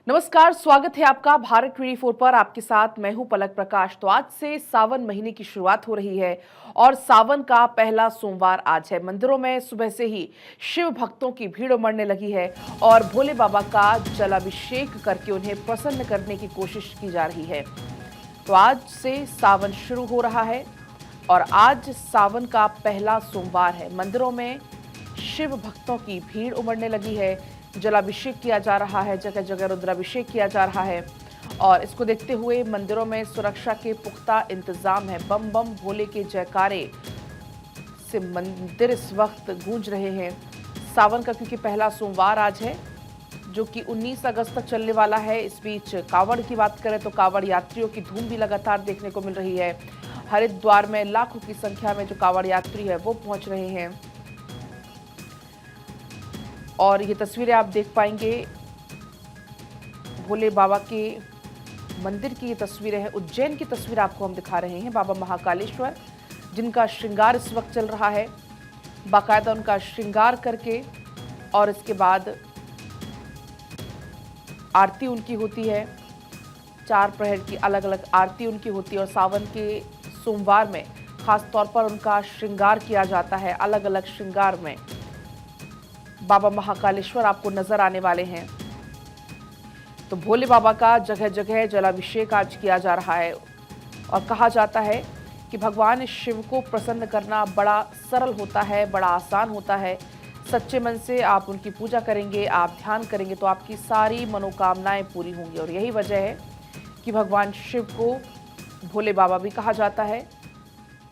नमस्कार, स्वागत है आपका भारत 24 पर। आपके साथ मैं हूं पलक प्रकाश। तो आज से सावन महीने की शुरुआत हो रही है और सावन का पहला सोमवार आज है। मंदिरों में सुबह से ही शिव भक्तों की भीड़ उमड़ने लगी है और भोले बाबा का जलाभिषेक करके उन्हें प्रसन्न करने की कोशिश की जा रही है। तो आज से सावन शुरू हो रहा है और आज सावन का पहला सोमवार है। मंदिरों में शिव भक्तों की भीड़ उमड़ने लगी है, जलाभिषेक किया जा रहा है, जगह जगह रुद्राभिषेक किया जा रहा है और इसको देखते हुए मंदिरों में सुरक्षा के पुख्ता इंतजाम है। बम बम भोले के जयकारे से मंदिर इस वक्त गूंज रहे हैं। सावन का क्योंकि पहला सोमवार आज है, जो कि 19 अगस्त तक चलने वाला है। इस बीच कांवड़ की बात करें तो कांवड़ यात्रियों की धूम भी लगातार देखने को मिल रही है। हरिद्वार में लाखों की संख्या में जो कांवड़ यात्री है वो पहुंच रहे हैं और ये तस्वीरें आप देख पाएंगे भोले बाबा के मंदिर की। ये तस्वीरें हैं, उज्जैन की तस्वीर आपको हम दिखा रहे हैं। बाबा महाकालेश्वर जिनका श्रृंगार इस वक्त चल रहा है, बाकायदा उनका श्रृंगार करके और इसके बाद आरती उनकी होती है। 4 प्रहर की अलग अलग आरती उनकी होती है और सावन के सोमवार में खास तौर पर उनका श्रृंगार किया जाता है। अलग अलग श्रृंगार में बाबा महाकालेश्वर आपको नजर आने वाले हैं। तो भोले बाबा का जगह जगह जलाभिषेक आज किया जा रहा है और कहा जाता है कि भगवान शिव को प्रसन्न करना बड़ा सरल होता है, बड़ा आसान होता है। सच्चे मन से आप उनकी पूजा करेंगे, आप ध्यान करेंगे तो आपकी सारी मनोकामनाएं पूरी होंगी। और यही वजह है कि भगवान शिव को भोले बाबा भी कहा जाता है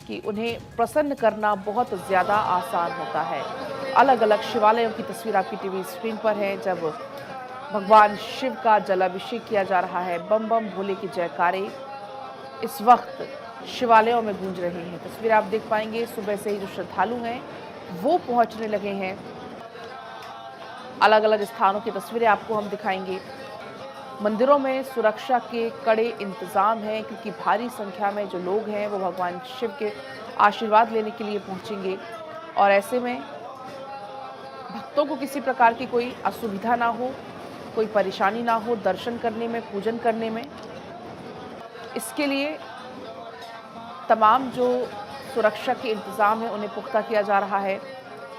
कि उन्हें प्रसन्न करना बहुत ज़्यादा आसान होता है। अलग अलग शिवालयों की तस्वीर आपकी टीवी स्क्रीन पर है, जब भगवान शिव का जलाभिषेक किया जा रहा है। बम बम भोले के जयकारे इस वक्त शिवालयों में गूंज रहे हैं। तस्वीर आप देख पाएंगे, सुबह से ही जो श्रद्धालु हैं वो पहुंचने लगे हैं। अलग अलग स्थानों की तस्वीरें आपको हम दिखाएंगे। मंदिरों में सुरक्षा के कड़े इंतजाम हैं क्योंकि भारी संख्या में जो लोग हैं वो भगवान शिव के आशीर्वाद लेने के लिए पहुंचेंगे और ऐसे में भक्तों को किसी प्रकार की कोई असुविधा ना हो, कोई परेशानी ना हो दर्शन करने में, पूजन करने में। इसके लिए तमाम जो सुरक्षा के इंतजाम हैं उन्हें पुख्ता किया जा रहा है।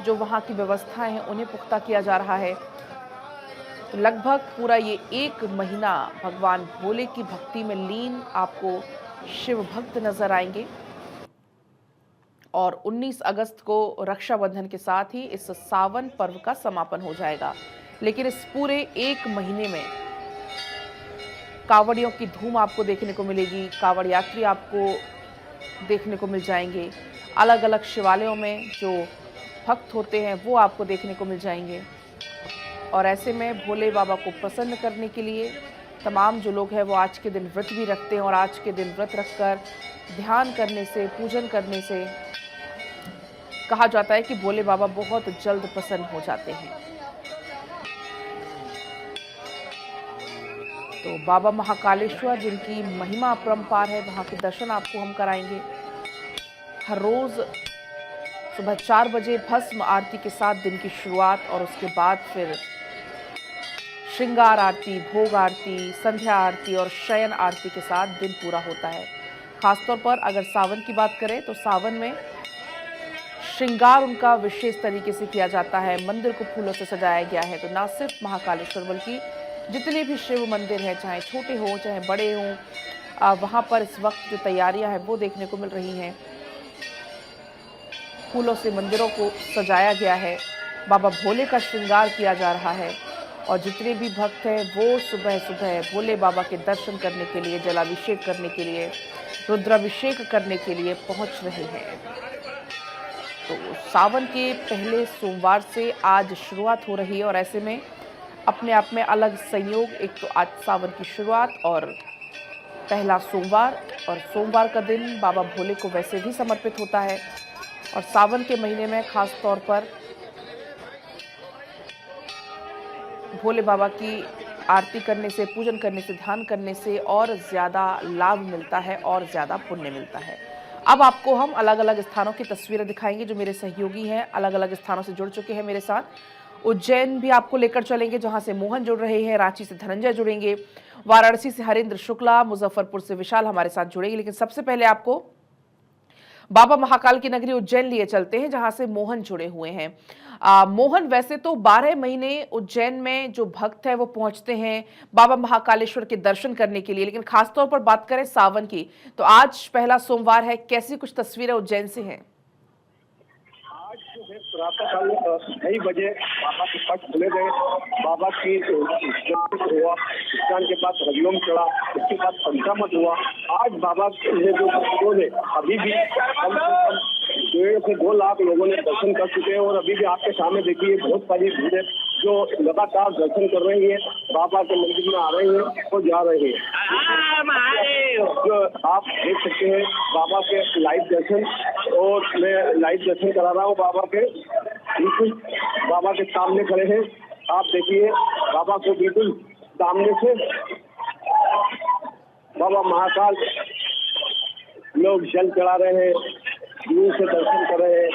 जो वहाँ की व्यवस्थाएं हैं उन्हें पुख्ता किया जा रहा है। लगभग पूरा ये 1 महीना भगवान भोले की भक्ति में लीन आपको शिव भक्त नजर आएंगे और 19 अगस्त को रक्षाबंधन के साथ ही इस सावन पर्व का समापन हो जाएगा। लेकिन इस पूरे 1 महीने में कांवड़ियों की धूम आपको देखने को मिलेगी, कांवड़ यात्री आपको देखने को मिल जाएंगे। अलग अलग शिवालयों में जो भक्त होते हैं वो आपको देखने को मिल जाएंगे और ऐसे में भोले बाबा को प्रसन्न करने के लिए तमाम जो लोग हैं वो आज के दिन व्रत भी रखते हैं और आज के दिन व्रत रखकर ध्यान करने से, पूजन करने से कहा जाता है कि भोले बाबा बहुत जल्द प्रसन्न हो जाते हैं। तो बाबा महाकालेश्वर जिनकी महिमा अपरंपार है, वहाँ के दर्शन आपको हम कराएंगे। हर रोज सुबह 4 बजे भस्म आरती के साथ दिन की शुरुआत और उसके बाद फिर श्रृंगार आरती, भोग आरती, संध्या आरती और शयन आरती के साथ दिन पूरा होता है। खासतौर पर अगर सावन की बात करें तो सावन में श्रृंगार उनका विशेष तरीके से किया जाता है। मंदिर को फूलों से सजाया गया है। तो ना सिर्फ महाकालेश्वर बल्कि जितने भी शिव मंदिर हैं, चाहे छोटे हों चाहे बड़े हों, वहाँ पर इस वक्त जो तैयारियां हैं वो देखने को मिल रही हैं। फूलों से मंदिरों को सजाया गया है, बाबा भोले का श्रृंगार किया जा रहा है और जितने भी भक्त हैं वो सुबह सुबह भोले बाबा के दर्शन करने के लिए, जलाभिषेक करने के लिए, रुद्राभिषेक करने के लिए पहुंच रहे हैं। तो सावन के पहले सोमवार से आज शुरुआत हो रही है और ऐसे में अपने आप में अलग संयोग, एक तो आज सावन की शुरुआत और पहला सोमवार, और सोमवार का दिन बाबा भोले को वैसे भी समर्पित होता है और सावन के महीने में खास तौर पर भोले बाबा की आरती करने से, पूजन करने से, ध्यान करने से और ज़्यादा लाभ मिलता है और ज़्यादा पुण्य मिलता है। अब आपको हम अलग अलग स्थानों की तस्वीरें दिखाएंगे। जो मेरे सहयोगी हैं अलग अलग स्थानों से जुड़ चुके हैं मेरे साथ, उज्जैन भी आपको लेकर चलेंगे, जहां से मोहन जुड़ रहे हैं, रांची से धनंजय जुड़ेंगे, वाराणसी से हरेंद्र शुक्ला, मुजफ्फरपुर से विशाल हमारे साथ जुड़ेंगे। लेकिन सबसे पहले आपको बाबा महाकाल की नगरी उज्जैन लिए चलते हैं, जहां से मोहन जुड़े हुए हैं। मोहन, वैसे तो 12 महीने उज्जैन में जो भक्त है वो पहुंचते हैं बाबा महाकालेश्वर के दर्शन करने के लिए, लेकिन खासतौर पर बात करें सावन की, तो आज पहला सोमवार है, कैसी कुछ तस्वीरें उज्जैन से हैं? प्रातःकाल 6 बजे बाबा के पट खुले गए। बाबा की हुआ, स्नान के बाद हरिओम चढ़ा, उसके बाद पंचामृत हुआ। आज बाबा ने जो भक्तों ने अभी भी कम से कम 1.5 से 2 लाख लोगों ने दर्शन कर चुके हैं और अभी भी आपके सामने देखिए बहुत सारी भीड़ है जो लगातार दर्शन कर रही है, बाबा के मंदिर में आ रही है और जा रही है। जो आप देख सकते हैं बाबा के लाइव दर्शन, और मैं लाइव दर्शन करा रहा हूँ बाबा के। बिल्कुल बाबा के सामने खड़े हैं, आप देखिए बाबा को बिल्कुल सामने से बाबा महाकाल लोग जल चढ़ा रहे हैं, दूर से दर्शन कर रहे हैं।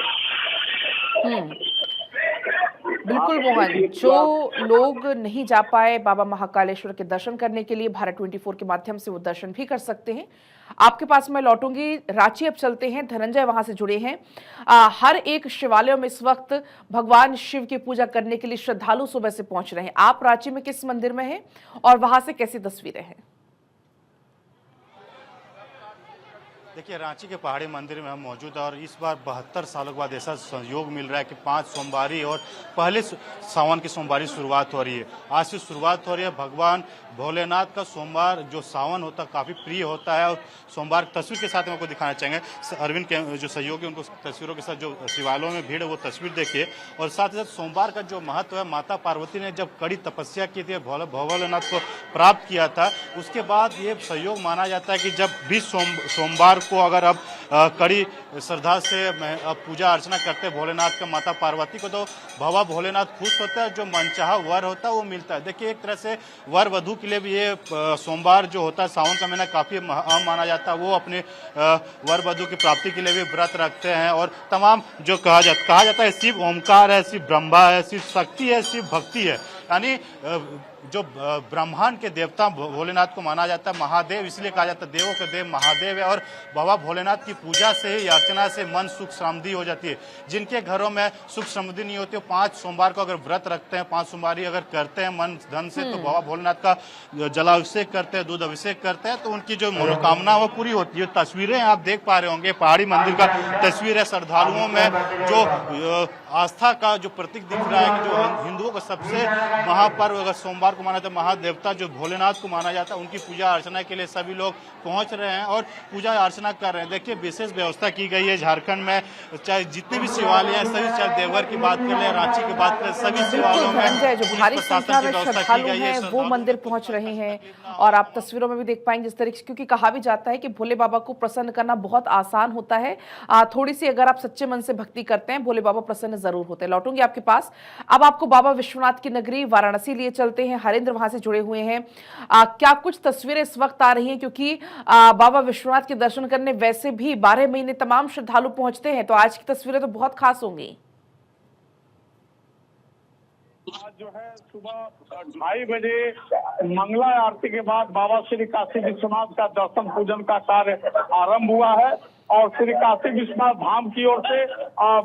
बिल्कुल मोहन, जो लोग नहीं जा पाए बाबा महाकालेश्वर के दर्शन करने के लिए, भारत 24 के माध्यम से वो दर्शन भी कर सकते हैं। आपके पास मैं लौटूंगी, रांची अब चलते हैं, धनंजय वहां से जुड़े हैं। हर एक शिवालयों में इस वक्त भगवान शिव की पूजा करने के लिए श्रद्धालु सुबह से पहुंच रहे हैं। आप रांची में किस मंदिर में हैं और वहां से कैसी तस्वीरें हैं? देखिए, रांची के पहाड़ी मंदिर में हम मौजूद हैं और इस बार 72 सालों के बाद ऐसा सहयोग मिल रहा है कि 5 सोमवारी और पहले सावन की सोमवारी शुरुआत हो रही है। आज से शुरुआत हो रही है। भगवान भोलेनाथ का सोमवार जो सावन होता है काफ़ी प्रिय होता है और सोमवार तस्वीर के साथ में आपको दिखाना चाहेंगे। अरविंद के जो सहयोगी उनको तस्वीरों के साथ जो शिवालयों में भीड़ है वो तस्वीर देखिए। और साथ ही साथ सोमवार का जो महत्व है, माता पार्वती ने जब कड़ी तपस्या की थी, भोलेनाथ को प्राप्त किया था, उसके बाद ये सहयोग माना जाता है कि जब भी सोमवार को अगर अब कड़ी श्रद्धा से पूजा अर्चना करते हैं भोलेनाथ का, माता पार्वती को, तो बाबा भोलेनाथ खुश होता है, जो मनचाहा वर होता है वो मिलता है। देखिए, एक तरह से वर वधू के लिए भी ये सोमवार जो होता है, सावन का महीना काफ़ी अहम माना जाता है। वो अपने वर वधू की प्राप्ति के लिए भी व्रत रखते हैं और तमाम जो कहा जाता है शिव ओमकार है, शिव ब्रह्मा है, शिव शक्ति है, शिव भक्ति है, यानी जो ब्रह्मांड के देवता भोलेनाथ को माना जाता है महादेव, इसलिए कहा जाता है देवों के देव महादेव है। और बाबा भोलेनाथ की पूजा से ही, अर्चना से मन सुख समृद्धि हो जाती है। जिनके घरों में सुख समृद्धि नहीं होती, 5 सोमवार को अगर व्रत रखते हैं, 5 सोमवारी अगर करते हैं मन धन से, तो बाबा भोलेनाथ का जलाभिषेक करते हैं, दूध अभिषेक करते हैं, तो उनकी जो मनोकामना वो पूरी होती है। तस्वीरें आप देख पा रहे होंगे, पहाड़ी मंदिर का तस्वीर है। श्रद्धालुओं में जो आस्था का जो प्रतीक दिख रहा है कि जो हिंदुओं का सबसे महापर्व अगर सोमवार को माना जाता है, महादेवता जो भोलेनाथ को माना जाता है, उनकी पूजा अर्चना के लिए सभी लोग पहुंच रहे हैं और पूजा अर्चना कर रहे हैं। देखिए, विशेष व्यवस्था की गई है झारखंड में, चाहे जितने भी शिवालय हैं सभी, चाहे देवघर की बात कर ले, रांची की बात करें, सभी शिवालयों में जो भारी संख्या में श्रद्धालु हैं वो मंदिर पहुंच रहे हैं और आप तस्वीरों में भी देख पाएंगे जिस तरीके से, क्योंकि कहा भी जाता है कि भोले बाबा को प्रसन्न करना बहुत आसान होता है। थोड़ी सी अगर आप सच्चे मन से भक्ति करते हैं, भोले बाबा प्रसन्न जरूर होते हैं। लौटूंगी आपके पास, अब आपको बाबा विश्वनाथ की नगरी वाराणसी लिए चलते हैं। हरेंद्र वहां से जुड़े हुए हैं। क्या कुछ तस्वीरें इस वक्त आ रही हैं, क्योंकि बाबा विश्वनाथ के दर्शन करने वैसे भी 12 महीने तमाम श्रद्धालु पहुंचते हैं, तो आज की तस्वीरें तो बहुत खास होंगी। आज जो है सुबह 2:30 बजे मंगला आरती के बाद बाबा श्री काशी विश्वनाथ का दर्शन पूजन का कार्य आरंभ हुआ है और श्री काशी विश्वनाथ धाम की ओर से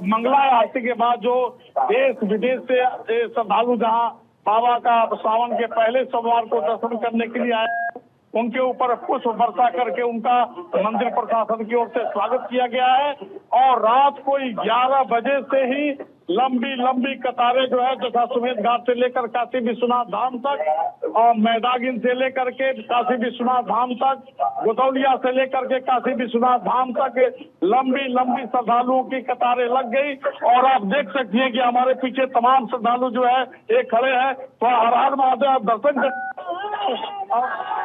मंगला आरती के बाद जो देश विदेश से श्रद्धालु जहां बाबा का सावन के पहले सोमवार को दर्शन करने के लिए आए, उनके ऊपर पुष्प वर्षा करके उनका मंदिर प्रशासन की ओर से स्वागत किया गया है। और रात को 11 बजे से ही लंबी कतारें जो है दशाश्वमेध घाट से लेकर काशी विश्वनाथ धाम तक और मैदागिन से लेकर के काशी विश्वनाथ धाम तक, गोदौलिया से लेकर के काशी विश्वनाथ धाम तक लंबी श्रद्धालुओं की कतारें लग गई। और आप देख सकती हैं कि हमारे पीछे तमाम श्रद्धालु जो है एक खड़े हैं, तो हर हर महादेव आप दर्शन कर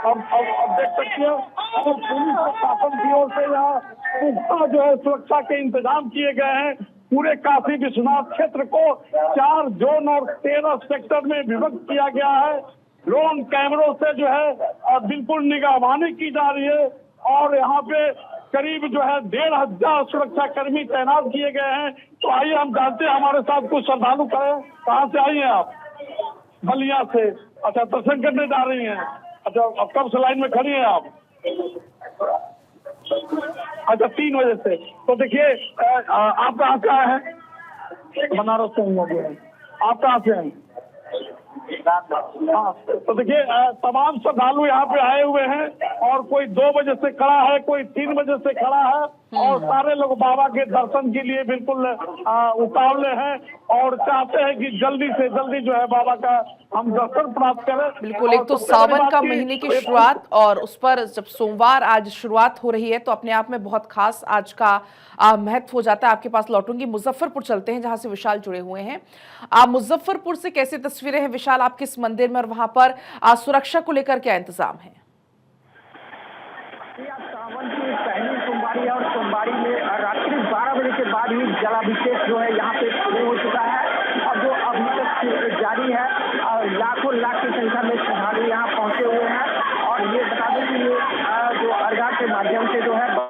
अब देख सकते हैं। और पुलिस प्रशासन की ओर से यहाँ पुख्ता जो है सुरक्षा के इंतजाम किए गए हैं। पूरे काशी विश्वनाथ क्षेत्र को 4 जोन और 13 सेक्टर में विभक्त किया गया है। ड्रोन कैमरों से जो है बिल्कुल निगरानी की जा रही है और यहाँ पे करीब जो है 1500 सुरक्षा कर्मी तैनात किए गए हैं। तो आइए हम जानते हैं, हमारे साथ कुछ श्रद्धालु खड़े हैं। कहाँ से आई हैं आप? बलिया से। अच्छा, दर्शन करने जा रही हैं? अच्छा, अब कब से लाइन में खड़ी हैं आप? अच्छा, 3 बजे से। तो देखिए, आप कहाँ से आए हैं? बनारस से हैं। आप कहाँ से हैं? हाँ, तो देखिए तमाम श्रद्धालु यहाँ पे आए हुए हैं और कोई 2 बजे से खड़ा है, कोई 3 बजे से खड़ा है और सारे लोग बाबा के दर्शन के लिए बिल्कुल उतावले हैं और चाहते हैं कि जल्दी से जल्दी जो है बाबा का हम दर्शन प्राप्त करें। बिल्कुल, एक तो सावन का महीने की शुरुआत और उस पर जब सोमवार आज शुरुआत हो रही है तो अपने आप में बहुत खास आज का महत्व हो जाता है। आपके पास लौटूंगी, मुजफ्फरपुर चलते हैं जहां से विशाल जुड़े हुए हैं। मुजफ्फरपुर से कैसी तस्वीरें हैं विशाल, आप किस मंदिर में और वहां पर सुरक्षा को लेकर क्या इंतजाम है? सावन की पहली सोमवारी है और सोमवारी में रात्रि 12 बजे के बाद ही जलाभिषेक जो है यहाँ पे शुरू हो चुका है और जो अभी तक जारी है। लाखों लाख की संख्या में श्रद्धालु यहाँ पहुंचे हुए हैं और ये बता दें कि ये जो अर्घा के माध्यम से जो है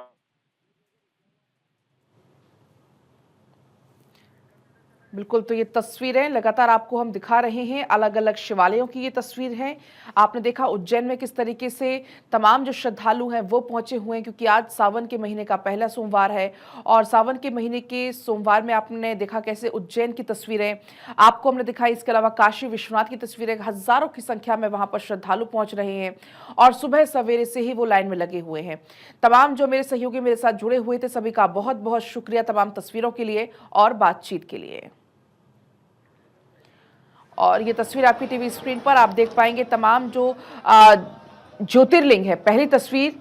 बिल्कुल, तो ये तस्वीरें लगातार आपको हम दिखा रहे हैं, अलग अलग शिवालयों की ये तस्वीर है। आपने देखा उज्जैन में किस तरीके से तमाम जो श्रद्धालु हैं वो पहुंचे हुए हैं, क्योंकि आज सावन के महीने का पहला सोमवार है और सावन के महीने के सोमवार में आपने देखा कैसे उज्जैन की तस्वीरें आपको हमने दिखाई। इसके अलावा काशी विश्वनाथ की तस्वीरें, हजारों की संख्या में वहां पर श्रद्धालु पहुंच रहे हैं और सुबह सवेरे से ही वो लाइन में लगे हुए हैं। तमाम जो मेरे सहयोगी मेरे साथ जुड़े हुए थे सभी का बहुत बहुत शुक्रिया तमाम तस्वीरों के लिए और बातचीत के लिए। और ये तस्वीर आपकी टीवी स्क्रीन पर आप देख पाएंगे तमाम जो ज्योतिर्लिंग है। पहली तस्वीर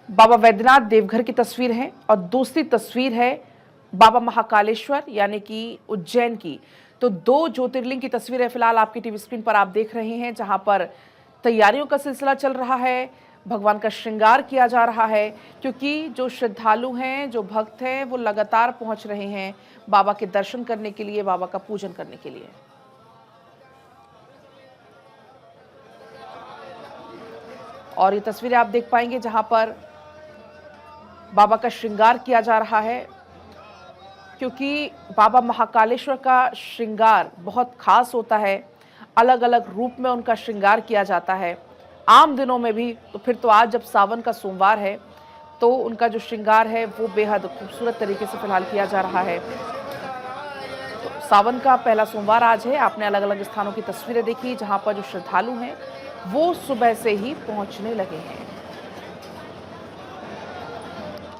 बाबा वैद्यनाथ देवघर की तस्वीर है और दूसरी तस्वीर है बाबा महाकालेश्वर यानी कि उज्जैन की। तो 2 ज्योतिर्लिंग की तस्वीरें फिलहाल आपकी टीवी स्क्रीन पर आप देख रहे हैं, जहां पर तैयारियों का सिलसिला चल रहा है, भगवान का श्रृंगार किया जा रहा है, क्योंकि जो श्रद्धालु हैं, जो भक्त हैं, वो लगातार पहुंच रहे हैं बाबा के दर्शन करने के लिए, बाबा का पूजन करने के लिए। और ये तस्वीरें आप देख पाएंगे जहां पर बाबा का श्रृंगार किया जा रहा है, क्योंकि बाबा महाकालेश्वर का श्रृंगार बहुत खास होता है। अलग अलग रूप में उनका श्रृंगार किया जाता है आम दिनों में भी, तो फिर तो आज जब सावन का सोमवार है तो उनका जो श्रृंगार है वो बेहद खूबसूरत तरीके से फिलहाल किया जा रहा है। तो सावन का पहला सोमवार आज है। आपने अलग अलग स्थानों की तस्वीरें देखी जहां पर जो श्रद्धालु हैं वो सुबह से ही पहुंचने लगे हैं।